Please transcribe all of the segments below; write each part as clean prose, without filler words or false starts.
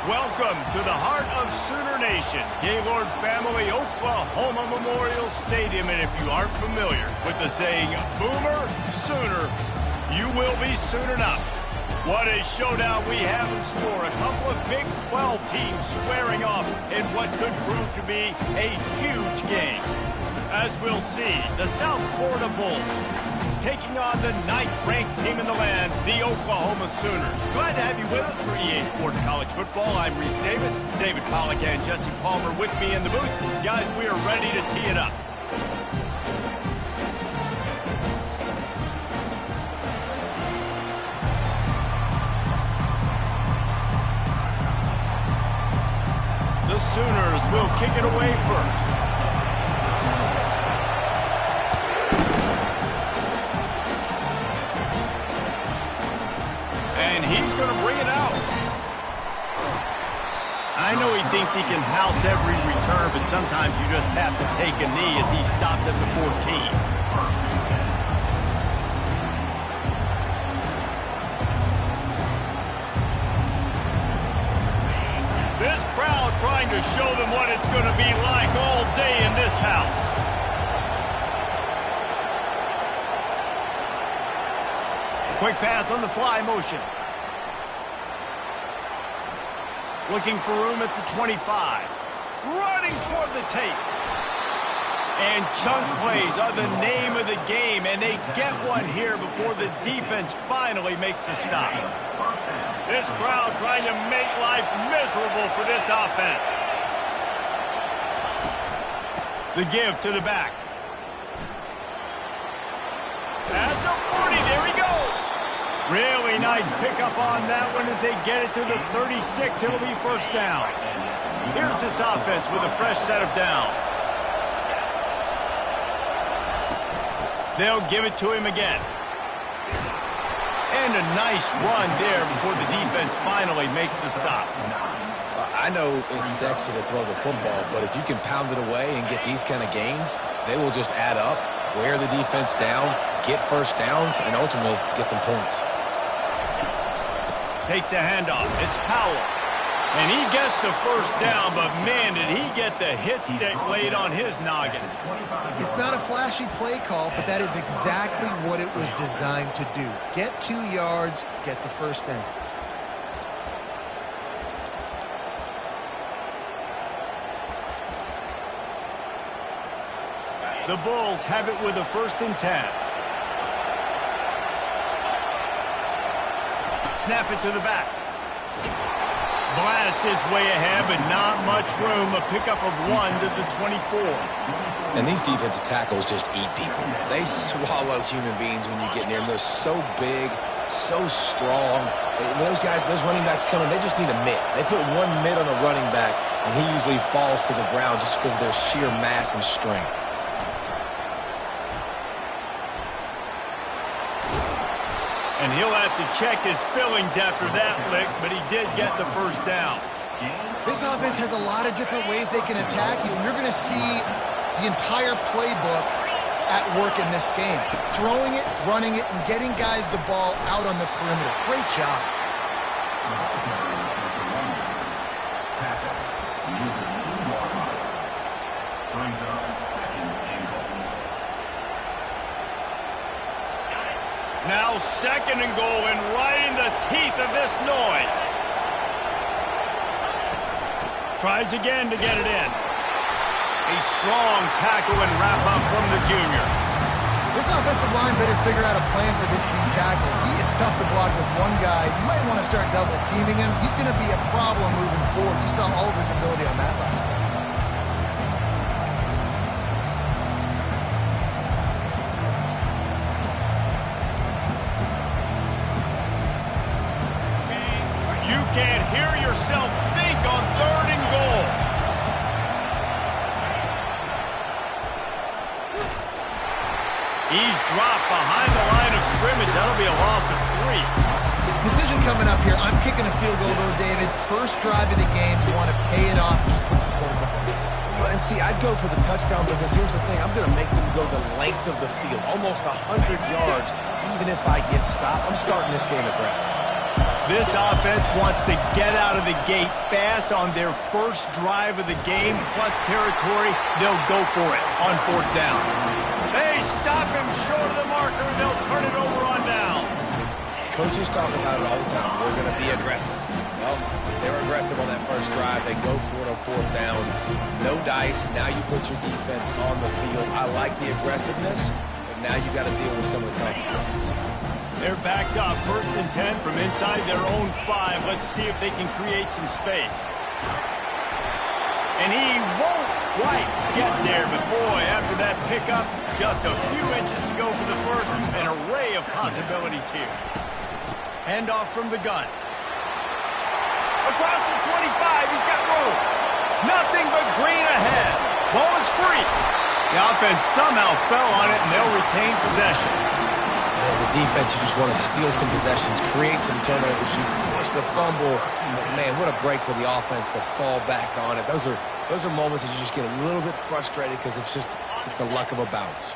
Welcome to the heart of Sooner Nation, Gaylord Family Oklahoma Memorial Stadium. And if you aren't familiar with the saying, Boomer Sooner, you will be soon enough. What a showdown we have in store. A couple of Big 12 teams squaring off in what could prove to be a huge game. As we'll see, the South Florida Bulls taking on the 9th-ranked team in the land, the Oklahoma Sooners. Glad to have you with us for EA Sports College Football. I'm Reese Davis, David Pollack and Jesse Palmer with me in the booth. Guys, we are ready to tee it up. The Sooners will kick it away first. And he's going to bring it out. I know he thinks he can house every return, but sometimes you just have to take a knee as he stopped at the 14. This crowd trying to show them what it's going to be like all day in this house. Quick pass on the fly motion. Looking for room at the 25. Running toward the tape. And chunk plays are the name of the game, and they get one here before the defense finally makes the stop. This crowd trying to make life miserable for this offense. The give to the back. At the 40, there he goes. Really nice pickup on that one as they get it to the 36. It'll be first down. Here's this offense with a fresh set of downs. They'll give it to him again. And a nice run there before the defense finally makes the stop. I know it's sexy to throw the football, but if you can pound it away and get these kind of gains, they will just add up, wear the defense down, get first downs, and ultimately get some points. Takes the handoff. It's Powell. And he gets the first down, but man, did he get the hit stick laid on his noggin. It's not a flashy play call, but that is exactly what it was designed to do. Get 2 yards, get the first down. The Bulls have it with a 1st and 10. Snap it to the back. Blast his way ahead, but not much room. A pickup of 1 to the 24. And these defensive tackles just eat people. They swallow human beings when you get near them. They're so big, so strong. Those guys, those running backs coming, they just need a mitt. They put 1 mitt on a running back, and he usually falls to the ground just because of their sheer mass and strength. And he'll have to check his fillings after that lick, but he did get the first down. This offense has a lot of different ways they can attack you, and you're going to see the entire playbook at work in this game. Throwing it, running it, and getting guys the ball out on the perimeter. Great job. Now 2nd and goal, and right in the teeth of this noise. Tries again to get it in. A strong tackle and wrap up from the junior. This offensive line better figure out a plan for this D tackle. He is tough to block with one guy. You might want to start double teaming him. He's going to be a problem moving forward. You saw all of his ability on that last play. Can't hear yourself think on 3rd and goal. He's dropped behind the line of scrimmage. That'll be a loss of 3. Decision coming up here. I'm kicking a field goal, though, David. First drive of the game. You want to pay it off. Just put some points up on it. And see, I'd go for the touchdown because here's the thing. I'm going to make them go the length of the field, almost 100 yards. Even if I get stopped, I'm starting this game aggressive. This offense wants to get out of the gate fast on their first drive of the game, plus territory. They'll go for it on 4th down. They stop him short of the marker, and they'll turn it over on down. Coaches talk about it all the time. We're going to be aggressive. Well, they were aggressive on that first drive. They go for it on 4th down. No dice. Now you put your defense on the field. I like the aggressiveness, but now you got to deal with some of the consequences. They're backed up, 1st and 10 from inside their own 5. Let's see if they can create some space. And he won't quite get there, but boy, after that pickup, just a few inches to go for the first. An array of possibilities here. Handoff from the gun. Across the 25, he's got room. Nothing but green ahead. Ball is free. The offense somehow fell on it, and they'll retain possession. As a defense, you just want to steal some possessions, create some turnovers. You force the fumble. But man, what a break for the offense to fall back on it. Those are moments that you just get a little bit frustrated because it's the luck of a bounce.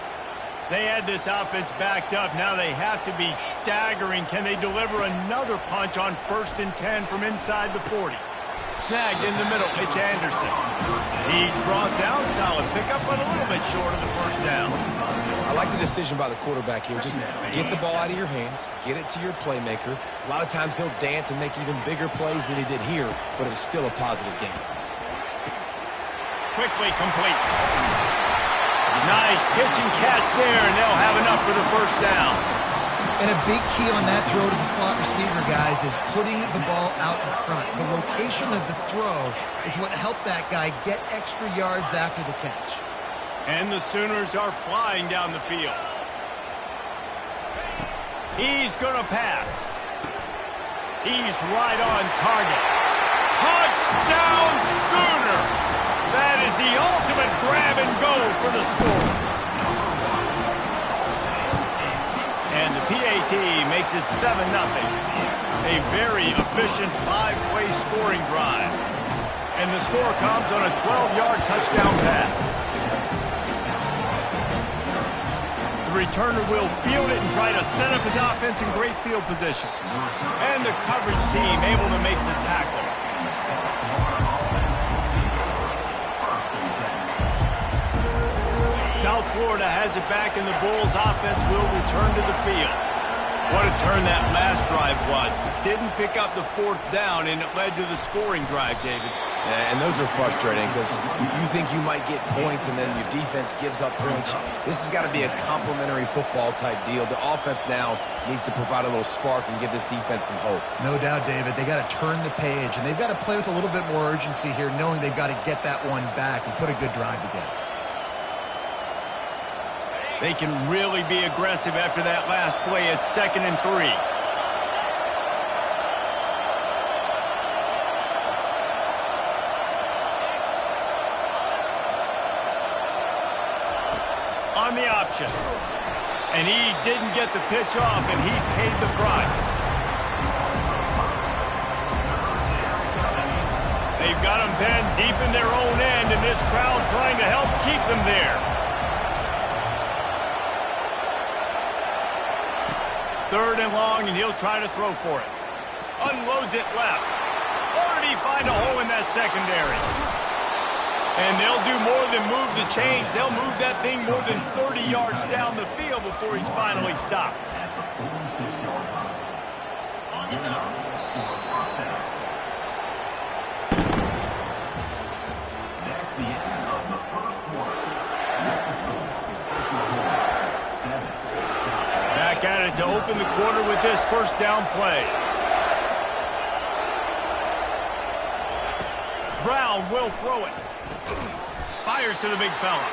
They had this offense backed up. Now they have to be staggering. Can they deliver another punch on 1st and 10 from inside the 40? Snagged in the middle. It's Anderson. He's brought down. Solid pickup, but a little bit short of the 1st down. I like the decision by the quarterback here. Just get the ball out of your hands, get it to your playmaker. A lot of times he'll dance and make even bigger plays than he did here, but it was still a positive game. Quickly complete. Nice pitch and catch there, and they'll have enough for the 1st down. And a big key on that throw to the slot receiver, guys, is putting the ball out in front. The location of the throw is what helped that guy get extra yards after the catch. And the Sooners are flying down the field. He's going to pass. He's right on target. Touchdown Sooners! That is the ultimate grab and go for the score. And the PAT makes it 7-0. A very efficient 5-play scoring drive. And the score comes on a 12-yard touchdown pass. The returner will field it and try to set up his offense in great field position. And the coverage team able to make the tackle. South Florida has it back, and the Bulls offense will return to the field. What a turn that last drive was. Didn't pick up the 4th down, and it led to the scoring drive, David. Yeah, and those are frustrating because you think you might get points and then your defense gives up points. This has got to be a complementary football type deal. The offense now needs to provide a little spark and give this defense some hope. No doubt, David. They got to turn the page, and they've got to play with a little bit more urgency here, knowing they've got to get that one back and put a good drive together. They can really be aggressive after that last play. It's 2nd and 3. On the option. And he didn't get the pitch off, and he paid the price. They've got him pinned deep in their own end, and this crowd trying to help keep them there. 3rd and long, and he'll try to throw for it. Unloads it left. Or did he find a hole in that secondary? And they'll do more than move the chains. They'll move that thing more than 30 yards down the field before he's finally stopped. Back at it to open the quarter with this 1st down play. Brown will throw it. Fires to the big fella.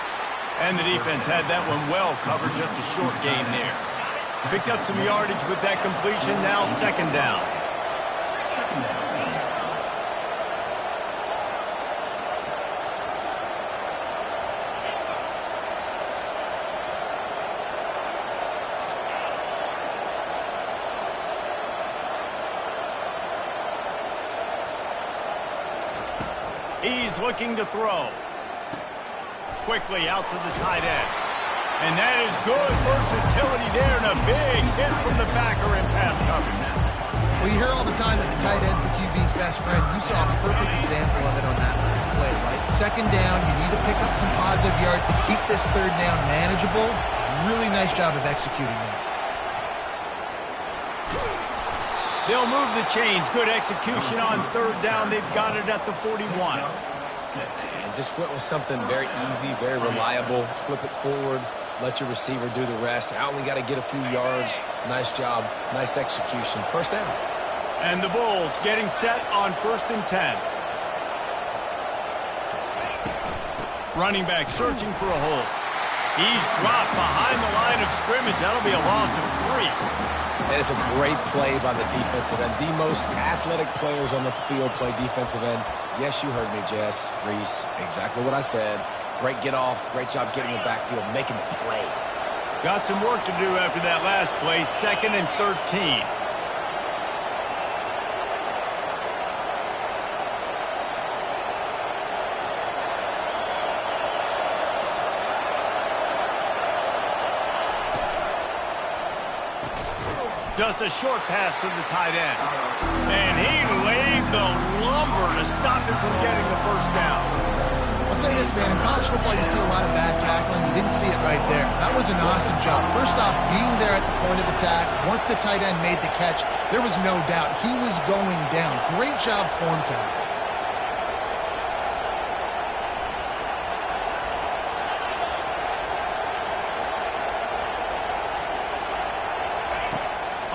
And the defense had that one well covered, just a short gain there. Picked up some yardage with that completion, now 2nd down. He's looking to throw. Quickly out to the tight end. And that is good versatility there, and a big hit from the backer in pass coverage. Well, you hear all the time that the tight end's the QB's best friend. You saw a perfect example of it on that last play, right? Second down, you need to pick up some positive yards to keep this third down manageable. Really nice job of executing that. They'll move the chains. Good execution on third down. They've got it at the 41. And just went with something very easy, very reliable. Flip it forward. Let your receiver do the rest. I only got to get a few yards. Nice job. Nice execution. First down. And the Bulls getting set on 1st and 10. Running back searching for a hole. He's dropped behind the line of scrimmage. That'll be a loss of 3. And it's a great play by the defensive end. The most athletic players on the field play defensive end. Yes, you heard me, Jess, Reese. Exactly what I said. Great get off. Great job getting the backfield, making the play. Got some work to do after that last play. 2nd and 13. Just a short pass to the tight end. And he laid the lumber to stop him from getting the first down. I'll say this, man. In college football, you see a lot of bad tackling. You didn't see it right there. That was an awesome job. First off, being there at the point of attack. Once the tight end made the catch, there was no doubt he was going down. Great job form tackle.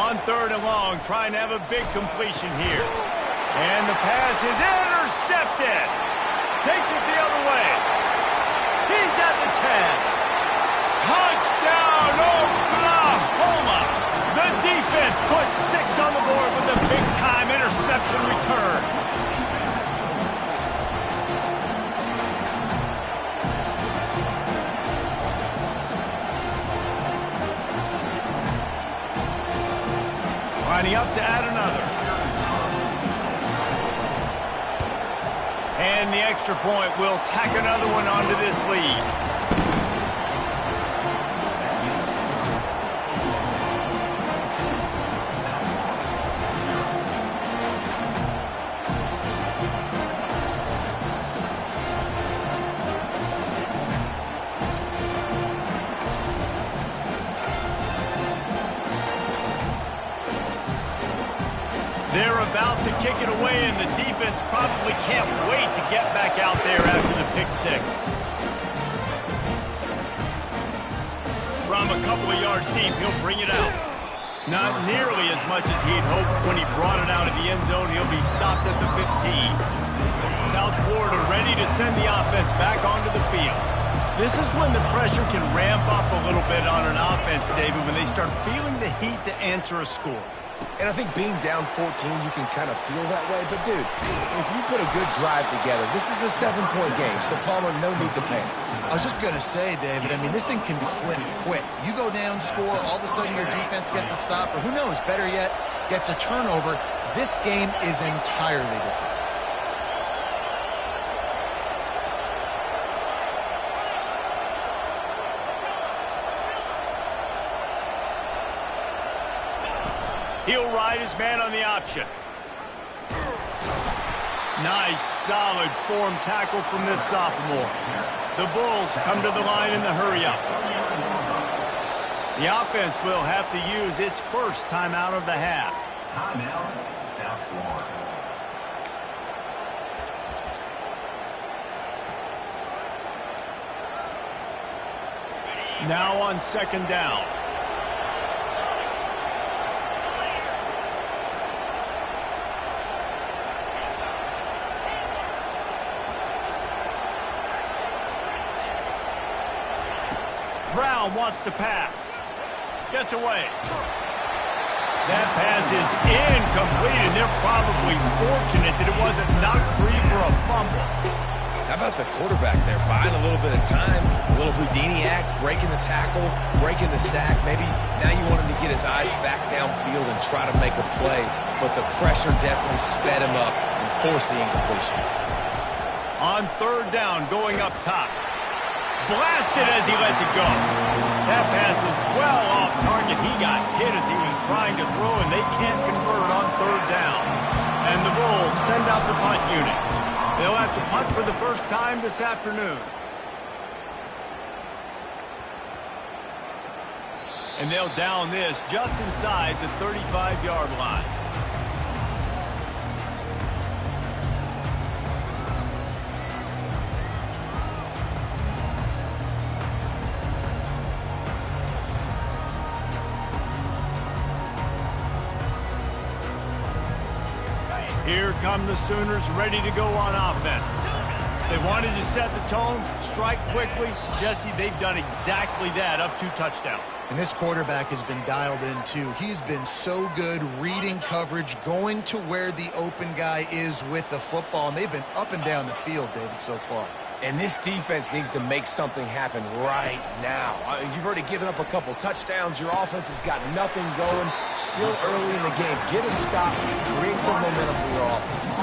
On 3rd and long, trying to have a big completion here. And the pass is intercepted. Takes it the other way. He's at the 10. Touchdown, Oklahoma. The defense puts 6 on the board with a big-time interception return. Lining up to add another. And the extra point will tack another one onto this lead. They're about to kick it away, and the defense probably can't wait to get back out there after the pick 6. From a couple of yards deep, he'll bring it out. Not nearly as much as he'd hoped when he brought it out of the end zone. He'll be stopped at the 15. South Florida ready to send the offense back onto the field. This is when the pressure can ramp up a little bit on an offense, David, when they start feeling the heat to answer a score. And I think being down 14, you can kind of feel that way. But, dude, if you put a good drive together, this is a 7-point game. So, Palmer, no need to panic. I was just going to say, David, I mean, this thing can flip quick. You go down, score, all of a sudden your defense gets a stop, or who knows, better yet, gets a turnover. This game is entirely different. He'll ride his man on the option. Nice, solid form tackle from this sophomore. The Bulls come to the line in the hurry-up. The offense will have to use its first timeout of the half. Timeout, South Florida. Now on 2nd down. Brown wants to pass. Gets away. That pass is incomplete, and they're probably fortunate that it wasn't knocked free for a fumble. How about the quarterback there, buying a little bit of time, a little Houdini act, breaking the tackle, breaking the sack. Maybe now you want him to get his eyes back downfield and try to make a play, but the pressure definitely sped him up and forced the incompletion. On 3rd down, going up top. Blasted as he lets it go. That pass is well off target. He got hit as he was trying to throw, and they can't convert on 3rd down. And the Bulls send out the punt unit. They'll have to punt for the first time this afternoon. And they'll down this just inside the 35-yard line. Here come the Sooners ready to go on offense. They wanted to set the tone, strike quickly. Jesse, they've done exactly that, up 2 touchdowns. And this quarterback has been dialed in, too. He's been so good reading coverage, going to where the open guy is with the football. And they've been up and down the field, David, so far. And this defense needs to make something happen right now. You've already given up a couple touchdowns. Your offense has got nothing going. Still early in the game. Get a stop. Create some momentum for your offense.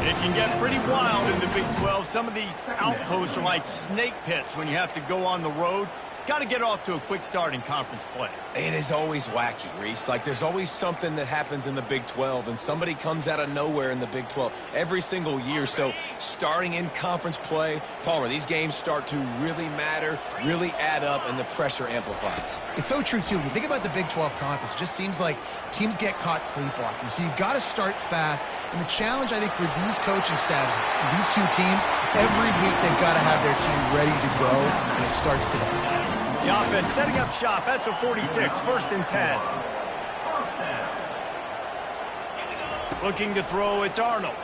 It can get pretty wild in the Big 12. Some of these outposts are like snake pits when you have to go on the road. Got to get off to a quick start in conference play. It is always wacky, Reese. Like, there's always something that happens in the Big 12, and somebody comes out of nowhere in the Big 12 every single year. So, starting in conference play, Palmer, these games start to really matter, really add up, and the pressure amplifies. It's so true, too. When you think about the Big 12 Conference, it just seems like teams get caught sleepwalking. So, you've got to start fast. And the challenge, I think, for these coaching staffs, these two teams, every week they've got to have their team ready to go, and it starts today. The offense setting up shop at the 46, 1st and 10. Looking to throw, it's Arnold.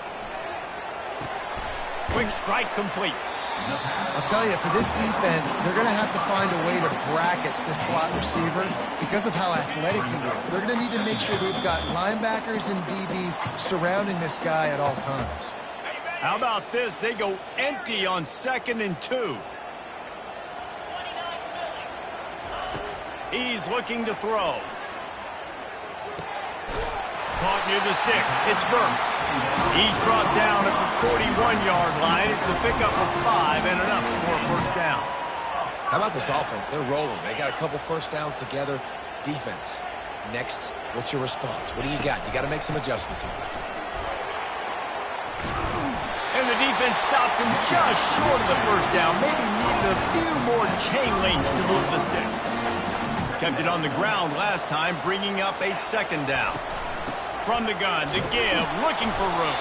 Quick strike complete. I'll tell you, for this defense, they're going to have to find a way to bracket this slot receiver because of how athletic he is. They're going to need to make sure they've got linebackers and DBs surrounding this guy at all times. How about this? They go empty on 2nd and 2. He's looking to throw. Caught near the sticks. It's Burks. He's brought down at the 41-yard line. It's a pickup of 5 and enough for a first down. How about this offense? They're rolling. They got a couple first downs together. Defense. Next, what's your response? What do you got? You got to make some adjustments here. And the defense stops him just short of the first down. Maybe needed a few more chain links to move the sticks. Kept it on the ground last time, bringing up a 2nd down. From the gun, the give, looking for room.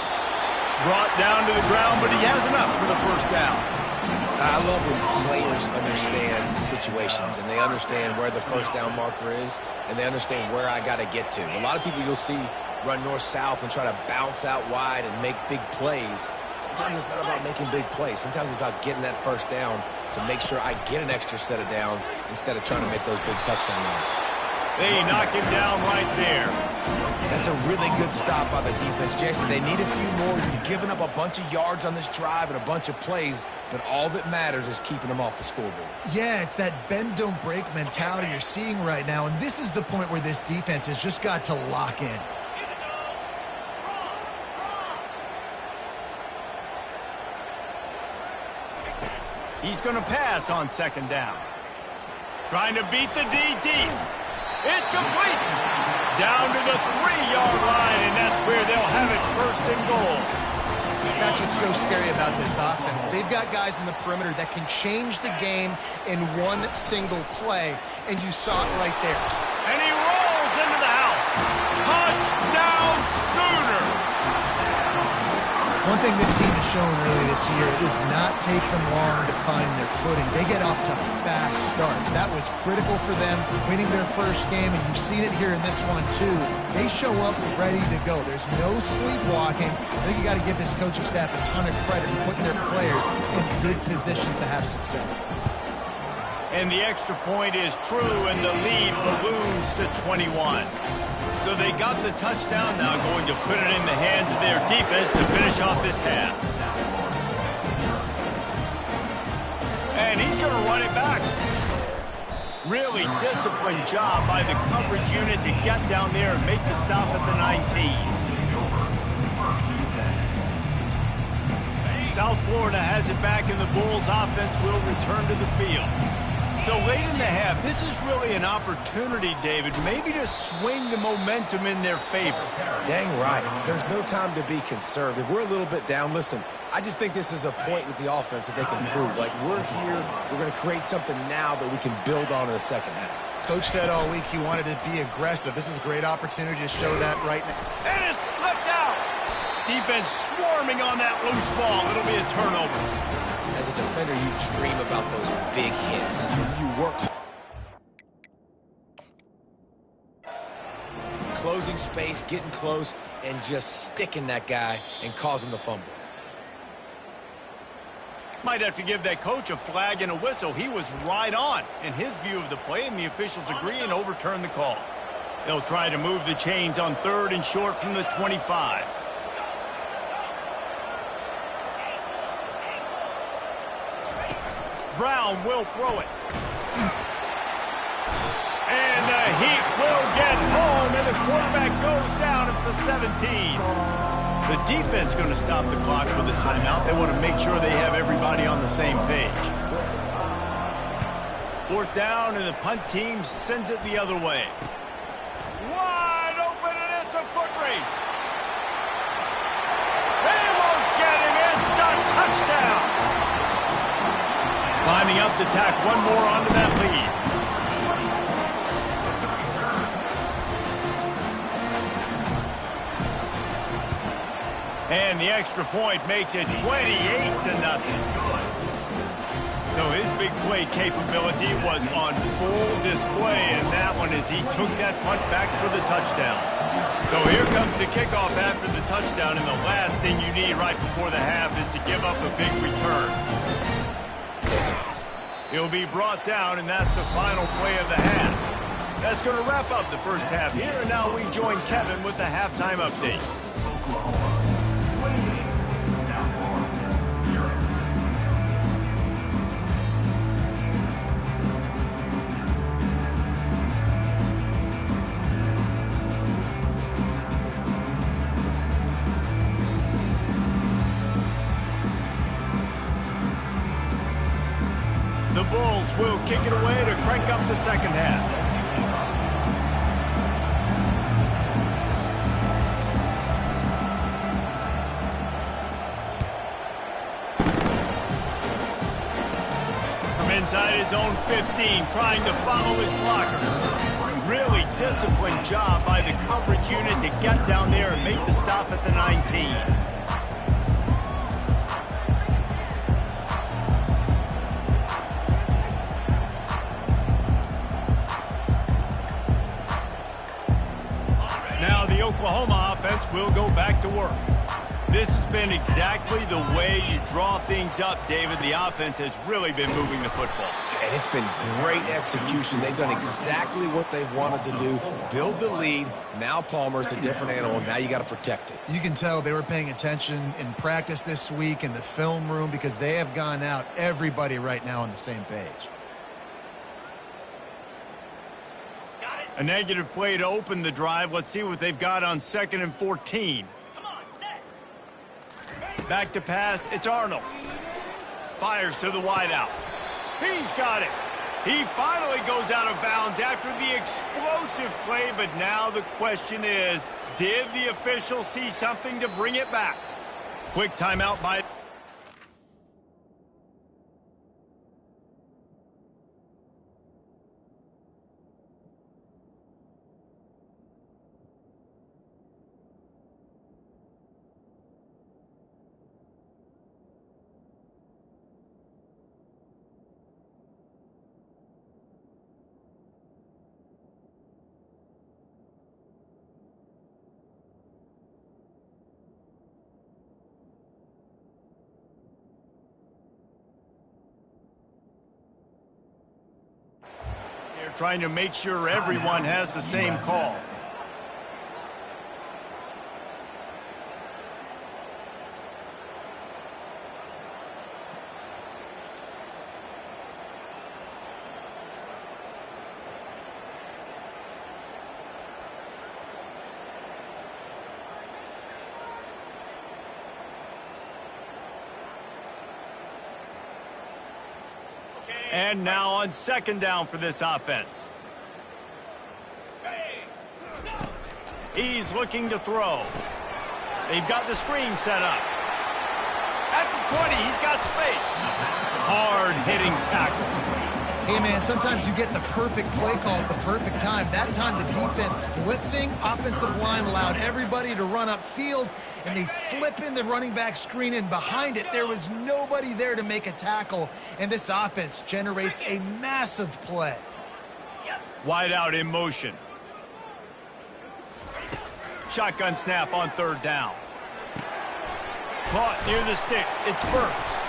Brought down to the ground, but he has enough for the first down. I love when players understand situations, and they understand where the first down marker is, and they understand where I got to get to. A lot of people you'll see run north-south and try to bounce out wide and make big plays. Sometimes it's not about making big plays. Sometimes it's about getting that first down to make sure I get an extra set of downs instead of trying to make those big touchdown runs. They knock him down right there. That's a really good stop by the defense, Jason. They need a few more. You've given up a bunch of yards on this drive and a bunch of plays, but all that matters is keeping them off the scoreboard. Yeah, it's that bend, don't break mentality you're seeing right now, and this is the point where this defense has just got to lock in. He's going to pass on 2nd down. Trying to beat the DT. It's complete. Down to the 3-yard line, and that's where they'll have it 1st and goal. That's what's so scary about this offense. They've got guys in the perimeter that can change the game in one single play, and you saw it right there. And he rolls into the house. Touchdown Sooners! One thing this team has shown early this year, it does not take them long to find their footing. They get off to fast starts. That was critical for them, winning their first game, and you've seen it here in this one too. They show up ready to go. There's no sleepwalking. I think you got to give this coaching staff a ton of credit for putting their players in good positions to have success. And the extra point is true, and the lead balloons to 21. So they got the touchdown, now going to put it in the hands of their defense to finish off this half. And he's going to run it back. Really disciplined job by the coverage unit to get down there and make the stop at the 19. South Florida has it back, and the Bulls offense will return to the field. So late in the half, this is really an opportunity, David, maybe to swing the momentum in their favor. Dang right. There's no time to be conservative. We're a little bit down. Listen, I just think this is a point with the offense that they can prove. Like, we're here, we're going to create something now that we can build on in the second half. Coach said all week he wanted to be aggressive. This is a great opportunity to show that right now. And it's slipped out. Defense swarming on that loose ball. It'll be a turnover. As a defender, you dream about those big hits. You work hard. Closing space, getting close, and just sticking that guy and causing the fumble. Might have to give that coach a flag and a whistle. He was right on in his view of the play, and the officials agree and overturn the call. They'll try to move the chains on 3rd and short from the 25. Brown will throw it. And the Heat will get home, and the quarterback goes down at the 17. The defense going to stop the clock with a timeout. They want to make sure they have everybody on the same page. 4th down, and the punt team sends it the other way. Wide open, and it's a foot race. They won't get him. It's a touchdown. Climbing up to tack one more onto that lead. And the extra point makes it 28-0. So his big play capability was on full display in that one as he took that punt back for the touchdown. So here comes the kickoff after the touchdown, and the last thing you need right before the half is to give up a big return. He'll be brought down, and that's the final play of the half. That's going to wrap up the first half here, and now we join Kevin with the halftime update. The Bulls will kick it away to crank up the second half. From inside his own 15, trying to follow his blockers. Really disciplined job by the coverage unit to get down there and make the stop at the 19. Oklahoma offense will go back to work. This has been exactly the way you draw things up, David. The offense has really been moving the football. And it's been great execution. They've done exactly what they've wanted to do. Build the lead. Now Palmer's a different animal. Now you got to protect it. You can tell they were paying attention in practice this week in the film room because they have gone out, everybody right now on the same page. A negative play to open the drive. Let's see what they've got on 2nd and 14. Back to pass. It's Arnold. Fires to the wideout. He's got it. He finally goes out of bounds after the explosive play, but now the question is, did the official see something to bring it back? Quick timeout by... trying to make sure everyone has the same call. And now on second down for this offense. He's looking to throw. They've got the screen set up. At the 20, he's got space. Hard-hitting tackle. Hey, man, sometimes you get the perfect play call at the perfect time. That time the defense blitzing, offensive line allowed everybody to run upfield, and they slip in the running back screen, and behind it there was nobody there to make a tackle, and this offense generates a massive play. Wide out in motion. Shotgun snap on third down. Caught near the sticks. It's Burks.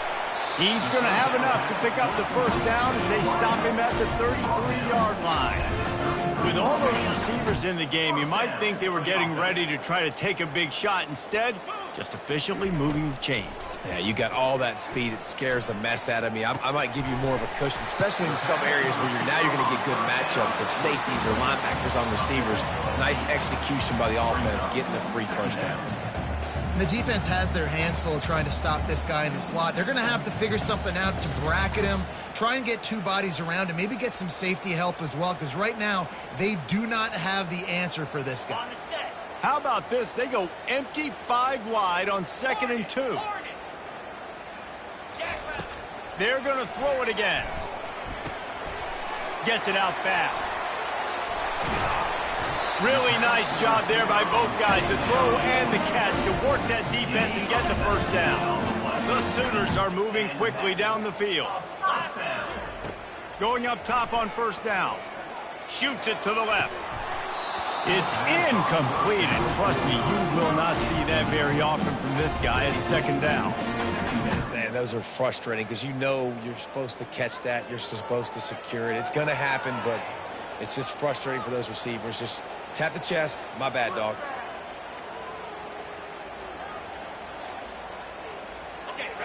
He's going to have enough to pick up the first down as they stop him at the 33-yard line. With all those receivers in the game, you might think they were getting ready to try to take a big shot. Instead, just efficiently moving the chains. Yeah, you got all that speed. It scares the mess out of me. I might give you more of a cushion, especially in some areas where you're going to get good matchups of safeties or linebackers on receivers. Nice execution by the offense, getting the free first down. And the defense has their hands full trying to stop this guy in the slot. They're going to have to figure something out to bracket him, try and get two bodies around him, maybe get some safety help as well, because right now they do not have the answer for this guy. How about this? They go empty 5 wide on 2nd and 2. They're going to throw it again. Gets it out fast. Really nice job there by both guys to throw and the catch to work that defense and get the first down. The Sooners are moving quickly down the field. Going up top on first down. Shoots it to the left. It's incomplete, and trust me, you will not see that very often from this guy at second down. Man, those are frustrating because you know you're supposed to catch that. You're supposed to secure it. It's going to happen, but it's just frustrating for those receivers. Just tap the chest. My bad, dog.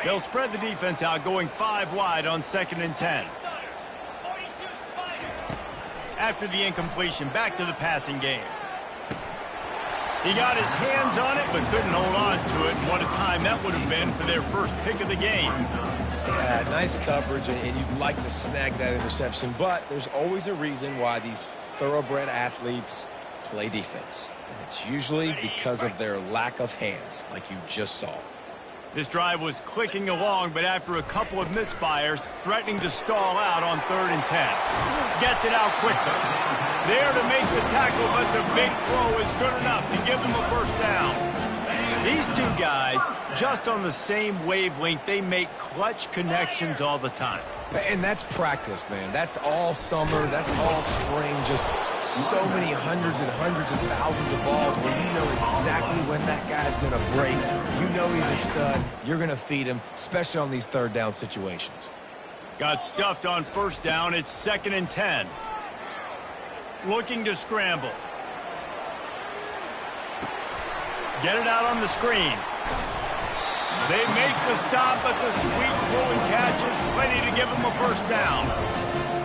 They'll spread the defense out, going 5 wide on 2nd and 10. After the incompletion, back to the passing game. He got his hands on it, but couldn't hold on to it. And what a time that would have been for their first pick of the game. Yeah, nice coverage, and you'd like to snag that interception, but there's always a reason why these thoroughbred athletes play defense. And it's usually because of their lack of hands, like you just saw. This drive was clicking along, but after a couple of misfires, threatening to stall out on 3rd and 10. Gets it out quickly. There to make the tackle, but the big throw is good enough to give them a first down. These two guys, just on the same wavelength, they make clutch connections all the time. And that's practice, man. That's all summer. That's all spring. Just so many hundreds and hundreds of thousands of balls where you know exactly when that guy's going to break. You know he's a stud. You're going to feed him, especially on these 3rd down situations. Got stuffed on first down. It's 2nd and 10. Looking to scramble. Get it out on the screen. They make the stop, but the sweet pull and catch is plenty to give them a first down.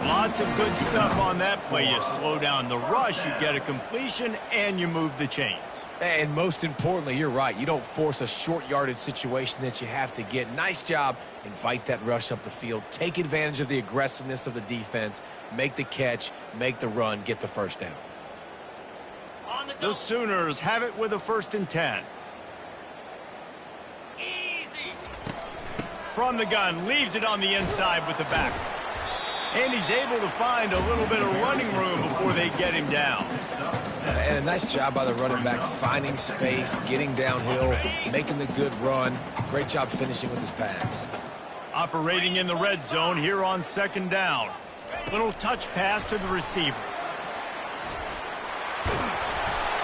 Lots of good stuff on that play. You slow down the rush, you get a completion, and you move the chains. And most importantly, you're right. You don't force a short yardage situation that you have to get. Nice job. Invite that rush up the field. Take advantage of the aggressiveness of the defense. Make the catch, make the run, get the first down. The Sooners have it with a 1st and 10. From the gun, leaves it on the inside with the back. And he's able to find a little bit of running room before they get him down. And a nice job by the running back, finding space, getting downhill, making the good run. Great job finishing with his pads. Operating in the red zone here on 2nd down. Little touch pass to the receiver.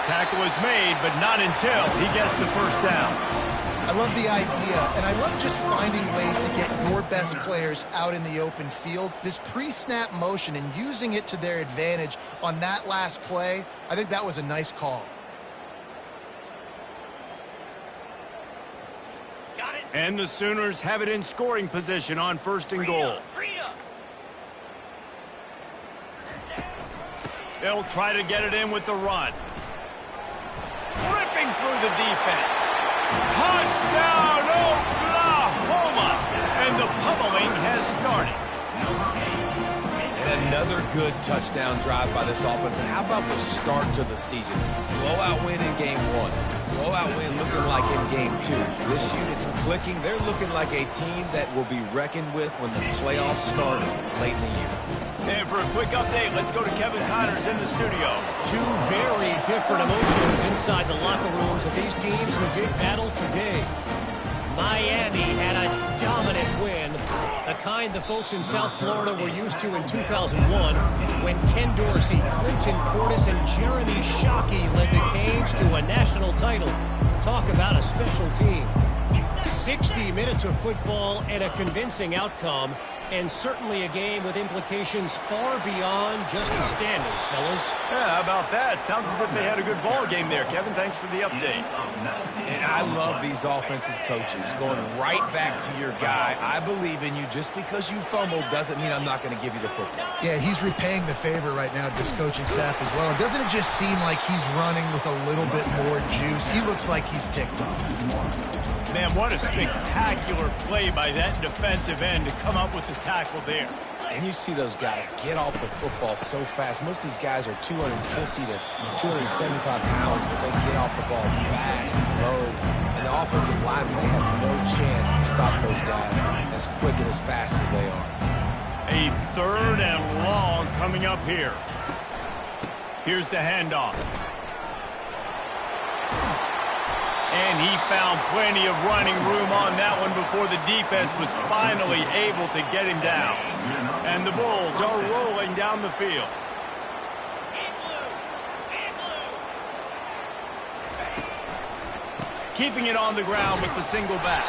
Tackle is made, but not until he gets the first down. I love the idea, and I love just finding ways to get your best players out in the open field. This pre-snap motion and using it to their advantage on that last play, I think that was a nice call. And the Sooners have it in scoring position on 1st and goal. They'll try to get it in with the run. Ripping through the defense. Touchdown, Oklahoma! And the pummeling has started. And another good touchdown drive by this offense. And how about the start to the season? Blowout win in game 1. Blowout win looking like in game 2. This unit's clicking. They're looking like a team that will be reckoned with when the playoffs start late in the year. And for a quick update, let's go to Kevin Connors in the studio. Two very different emotions inside the locker rooms of these teams who did battle today. Miami had a dominant win, the kind the folks in South Florida were used to in 2001 when Ken Dorsey, Clinton Portis, and Jeremy Shockey led the Canes to a national title. Talk about a special team. 60 minutes of football and a convincing outcome, and certainly a game with implications far beyond just the standings, fellas. Yeah, how about that? Sounds as if they had a good ball game there. Kevin, thanks for the update. And I love these offensive coaches going right back to your guy. I believe in you. Just because you fumbled doesn't mean I'm not going to give you the football. Yeah, he's repaying the favor right now to this coaching staff as well. And doesn't it just seem like he's running with a little bit more juice? He looks like he's ticked off. Man, what a spectacular play by that defensive end to come up with the tackle there. And you see those guys get off the football so fast. Most of these guys are 250 to 275 pounds, but they get off the ball fast and low. And the offensive linemen, they have no chance to stop those guys as quick and as fast as they are. A 3rd and long coming up here. Here's the handoff. And he found plenty of running room on that one before the defense was finally able to get him down. And the Bulls are rolling down the field. Keeping it on the ground with the single back.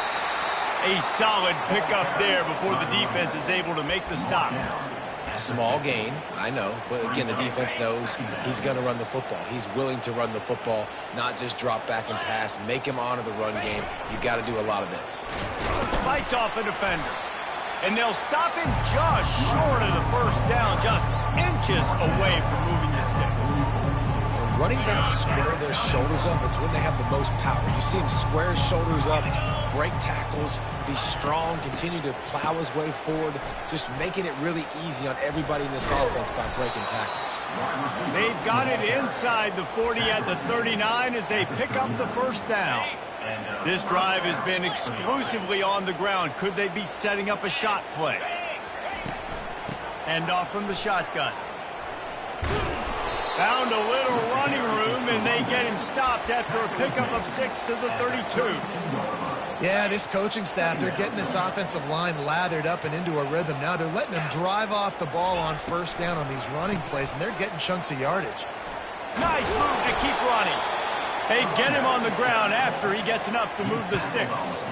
A solid pickup there before the defense is able to make the stop. Small gain, I know, but again, the defense knows he's going to run the football. He's willing to run the football, not just drop back and pass, make him honor the run game. You've got to do a lot of this. Fights off a defender. And they'll stop him just short of the first down, just inches away from moving the sticks. When running backs square their shoulders up, it's when they have the most power. You see him square his shoulders up, break tackles, be strong, continue to plow his way forward, just making it really easy on everybody in this offense by breaking tackles. They've got it inside the 40 at the 39 as they pick up the first down. This drive has been exclusively on the ground. Could they be setting up a shot play? Hand off from the shotgun. Found a little running room, and they get him stopped after a pickup of 6 to the 32. Yeah, this coaching staff, they're getting this offensive line lathered up and into a rhythm. Now they're letting them drive off the ball on first down on these running plays, and they're getting chunks of yardage. Nice move to keep running. They get him on the ground after he gets enough to move the sticks.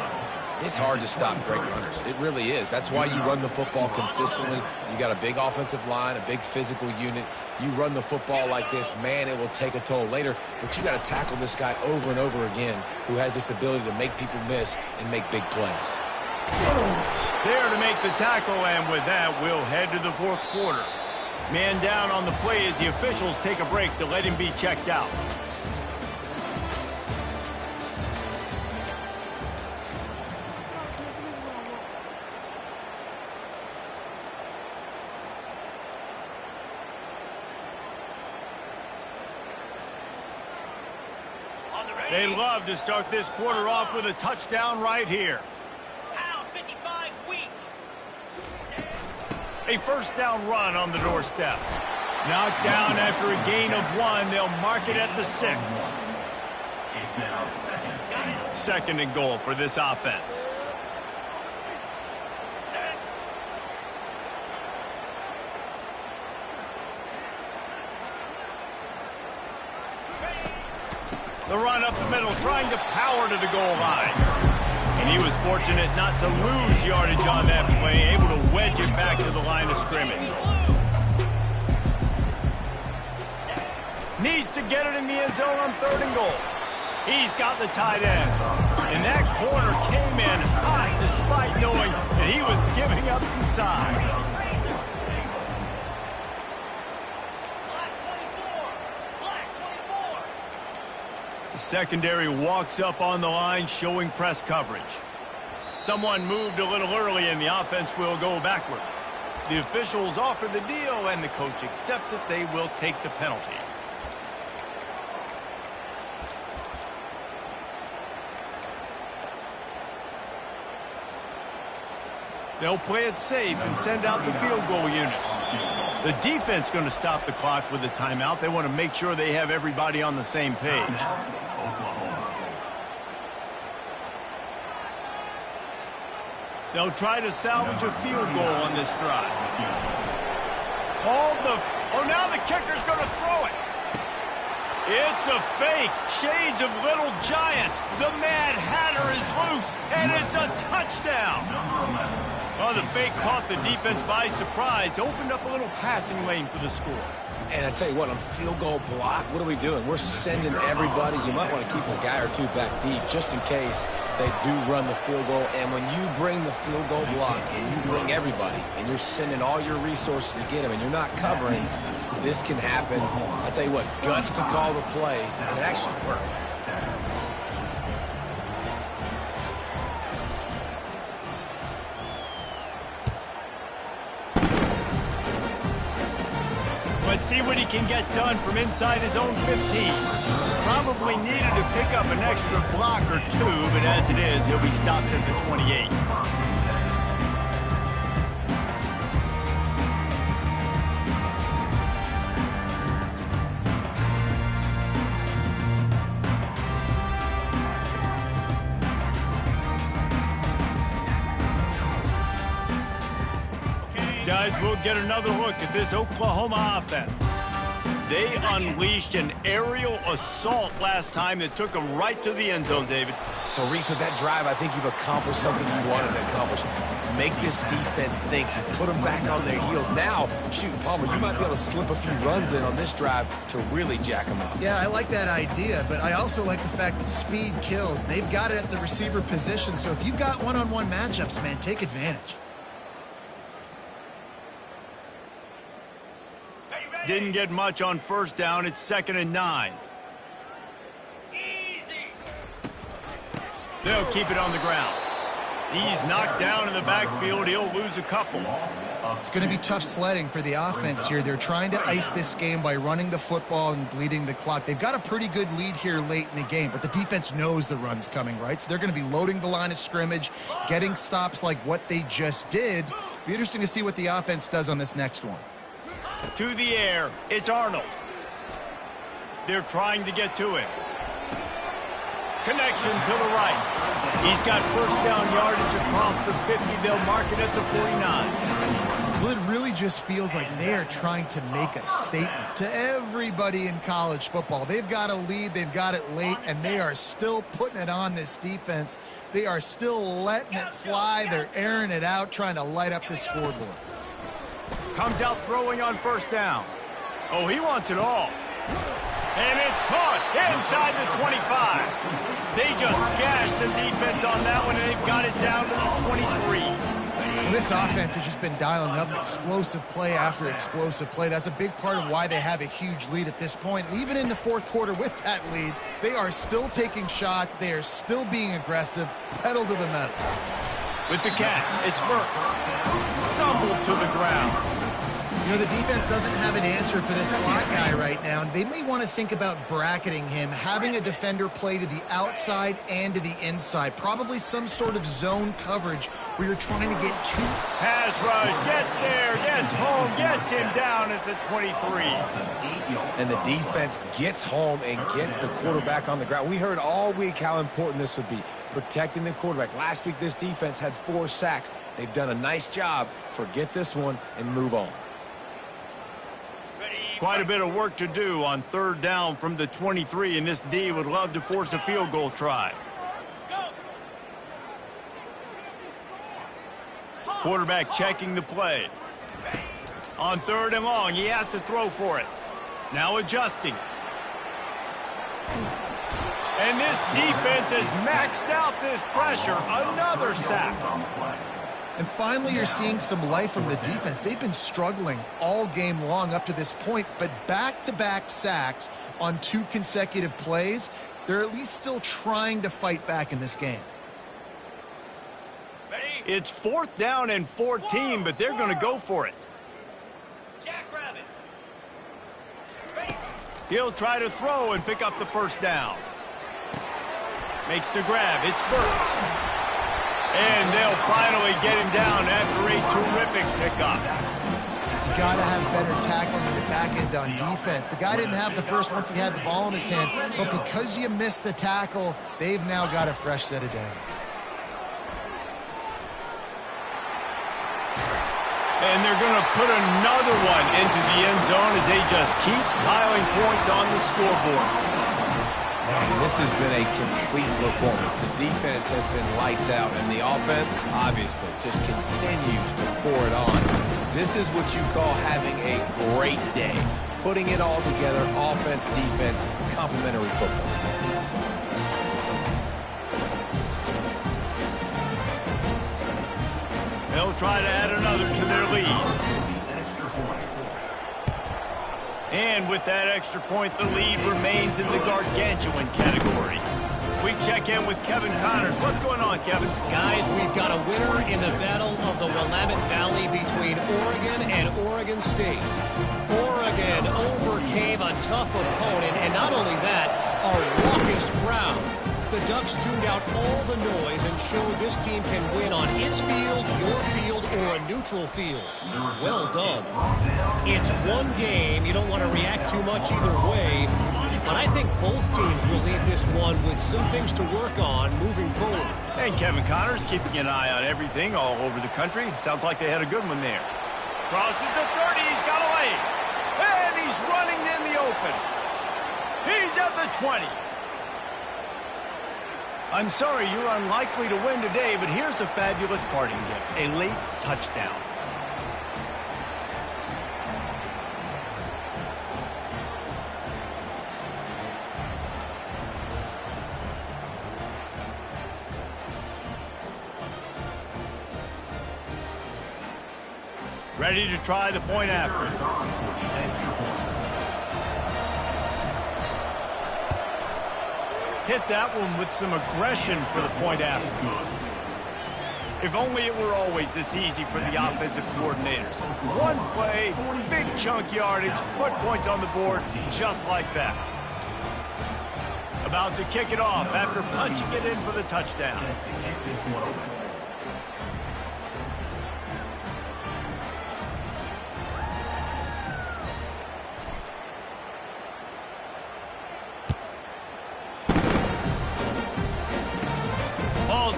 It's hard to stop great runners. It really is. That's why you run the football consistently. You got a big offensive line, a big physical unit. You run the football like this, man, it will take a toll later. But you got to tackle this guy over and over again who has this ability to make people miss and make big plays. There to make the tackle, and with that, we'll head to the 4th quarter. Man down on the play as the officials take a break to let him be checked out. They love to start this quarter off with a touchdown right here. Pound 55 weak. A first down run on the doorstep. Knocked down after a gain of 1. They'll mark it at the 6. It's now 2nd and goal for this offense. The run up the middle, trying to power to the goal line. And he was fortunate not to lose yardage on that play, able to wedge it back to the line of scrimmage. Needs to get it in the end zone on 3rd and goal. He's got the tight end. And that corner came in hot despite knowing that he was giving up some size. Secondary walks up on the line, showing press coverage. Someone moved a little early, and the offense will go backward. The officials offer the deal, and the coach accepts it. They will take the penalty. They'll play it safe and send out the field goal unit. The defense going to stop the clock with a timeout. They want to make sure they have everybody on the same page. They'll try to salvage a field goal on this drive. Now the kicker's going to throw it. It's a fake. Shades of Little Giants. The Mad Hatter is loose, and it's a touchdown. Well, the fake caught the defense by surprise. Opened up a little passing lane for the score. And I tell you what, on field goal block, what are we doing? We're sending everybody. You might want to keep a guy or two back deep just in case they do run the field goal. And when you bring the field goal block and you bring everybody and you're sending all your resources to get them and you're not covering, this can happen. I tell you what, guts to call the play, and it actually worked. Let's see what he can get done from inside his own 15. Probably needed to pick up an extra block or two, but as it is, he'll be stopped at the 28. Guys, we'll get another look at this Oklahoma offense. They unleashed an aerial assault last time that took them right to the end zone, David. So, Reese, with that drive, I think you've accomplished something you wanted to accomplish. Make this defense think. You put them back on their heels. Now, shoot, Palmer, you might be able to slip a few runs in on this drive to really jack them up. Yeah, I like that idea, but I also like the fact that speed kills. They've got it at the receiver position, so if you've got one-on-one matchups, man, take advantage. Didn't get much on first down. It's 2nd and 9. They'll keep it on the ground. He's knocked down in the backfield. He'll lose a couple. It's going to be tough sledding for the offense here. They're trying to ice this game by running the football and bleeding the clock. They've got a pretty good lead here late in the game, but the defense knows the run's coming, right? So they're going to be loading the line of scrimmage, getting stops like what they just did. Be interesting to see what the offense does on this next one. To the air, it's Arnold. They're trying to get to him. Connection to the right. He's got first down yardage across the 50. They'll mark it at the 49. Well, it really just feels like they are trying to make a statement to everybody in college football. They've got a lead, they've got it late, and they are still putting it on this defense. They are still letting it fly. They're airing it out, trying to light up the scoreboard. Comes out throwing on first down. Oh, he wants it all. And it's caught inside the 25. They just gashed the defense on that one, and they've got it down to the 23. Well, this offense has just been dialing up explosive play after explosive play. That's a big part of why they have a huge lead at this point. And even in the fourth quarter with that lead, they are still taking shots. They are still being aggressive. Pedal to the metal. With the catch, it's Burks. Stumbled to the ground. You know, the defense doesn't have an answer for this slot guy right now, and they may want to think about bracketing him, having a defender play to the outside and to the inside. Probably some sort of zone coverage where you're trying to get two. Pass rush, gets there, gets home, gets him down at the 23. And the defense gets home and gets the quarterback on the ground. We heard all week how important this would be, protecting the quarterback. Last week, this defense had 4 sacks. They've done a nice job. Forget this one and move on. Quite a bit of work to do on third down from the 23, and this D would love to force a field goal try. Quarterback checking the play. On third and long, he has to throw for it. Now adjusting. And this defense has maxed out this pressure. Another sack. And finally, you're seeing some life from the defense. They've been struggling all game long up to this point, but back-to-back sacks on 2 consecutive plays, they're at least still trying to fight back in this game. It's 4th down and 14, but they're going to go for it. He'll try to throw and pick up the first down. Makes the grab. It's Burks. And they'll finally get him down after a terrific pickup. You got to have better tackling in the back end on defense. The guy didn't have the first once he had the ball in his hand, but because you missed the tackle, they've now got a fresh set of downs. And they're going to put another one into the end zone as they just keep piling points on the scoreboard. Man, this has been a complete performance. The defense has been lights out, and the offense, obviously, just continues to pour it on. This is what you call having a great day. Putting it all together, offense, defense, complementary football. They'll try to add another to their lead. And with that extra point, the lead remains in the gargantuan category. We check in with Kevin Connors. What's going on, Kevin? Guys, we've got a winner in the battle of the Willamette Valley between Oregon and Oregon State. Oregon overcame a tough opponent, and not only that, a raucous crowd. The Ducks tuned out all the noise and showed this team can win on its field, your field, or a neutral field. Well done. It's one game. You don't want to react too much either way, but I think both teams will leave this one with some things to work on moving forward. And Kevin Connors keeping an eye on everything all over the country. Sounds like they had a good one there. Crosses the 30. He's got away. And he's running in the open. He's at the 20. I'm sorry, you're unlikely to win today, but here's a fabulous parting gift, a late touchdown. Ready to try the point after. Hit that one with some aggression for the point after. If only it were always this easy for the offensive coordinators. One play, big chunk yardage, put points on the board just like that. About to kick it off after punching it in for the touchdown.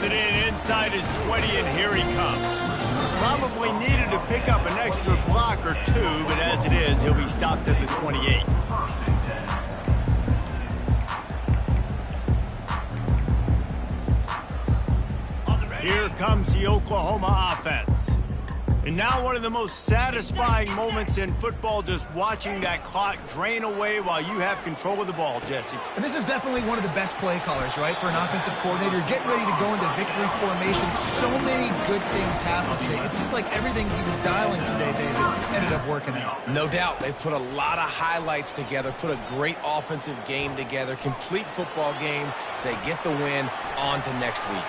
It in inside his 20, and here he comes. Probably needed to pick up an extra block or two, but as it is, he'll be stopped at the 28. Here comes the Oklahoma offense. And now one of the most satisfying moments in football, just watching that clock drain away while you have control of the ball, Jesse. And this is definitely one of the best play callers, right, for an offensive coordinator. Getting ready to go into victory formation. So many good things happened today. It seemed like everything he was dialing today, David, ended up working out. No doubt. They've put a lot of highlights together, put a great offensive game together, complete football game. They get the win. On to next week.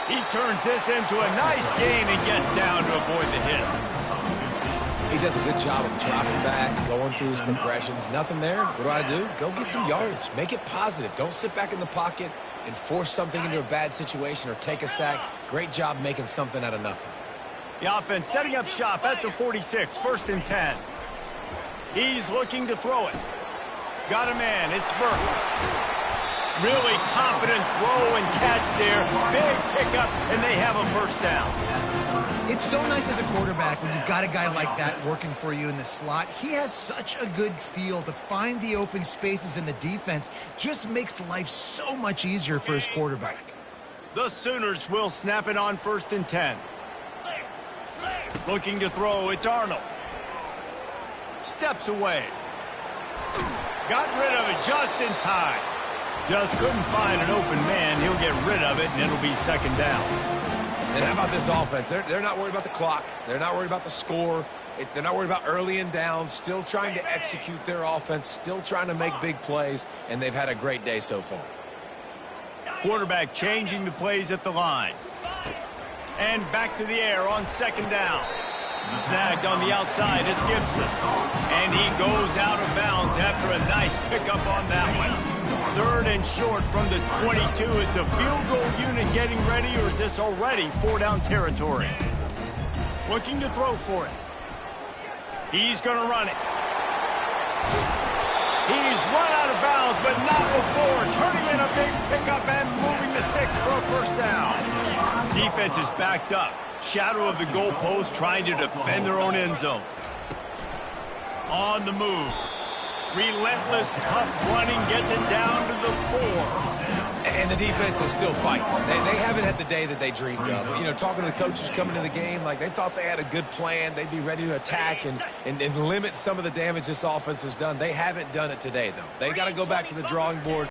He turns this into a nice gain and gets down to avoid the hit. He does a good job of dropping back, going through his progressions. Nothing there. What do? Go get some yardage. Make it positive. Don't sit back in the pocket and force something into a bad situation or take a sack. Great job making something out of nothing. The offense setting up shop at the 46, 1st and 10. He's looking to throw it. Got a man. It's Burks. Really confident throw and catch there. Big pickup, and they have a first down. It's so nice as a quarterback when you've got a guy like that working for you in the slot. He has such a good feel to find the open spaces in the defense. Just makes life so much easier for his quarterback. The Sooners will snap it on 1st and 10. Looking to throw, it's Arnold. Steps away. Got rid of it just in time. Just couldn't find an open man. He'll get rid of it, and it'll be 2nd down. And how about this offense? They're not worried about the clock. They're not worried about the score. They're not worried about early and down. Still trying to execute their offense. Still trying to make big plays, and they've had a great day so far. Quarterback changing the plays at the line. And back to the air on second down. Snagged on the outside, it's Gibson. And he goes out of bounds after a nice pickup on that one. Third and short from the 22. Is the field goal unit getting ready, or is this already 4-down territory? Looking to throw for it. He's going to run it. He's run out of bounds, but not before. Turning in a big pickup and moving the sticks for a first down. Defense is backed up. Shadow of the goalpost, trying to defend their own end zone. On the move. Relentless, tough running, gets it down to the 4. And the defense is still fighting. They haven't had the day that they dreamed of. You know, talking to the coaches coming to the game, like they thought they had a good plan. They'd be ready to attack and limit some of the damage this offense has done. They haven't done it today, though. They got to go back to the drawing board.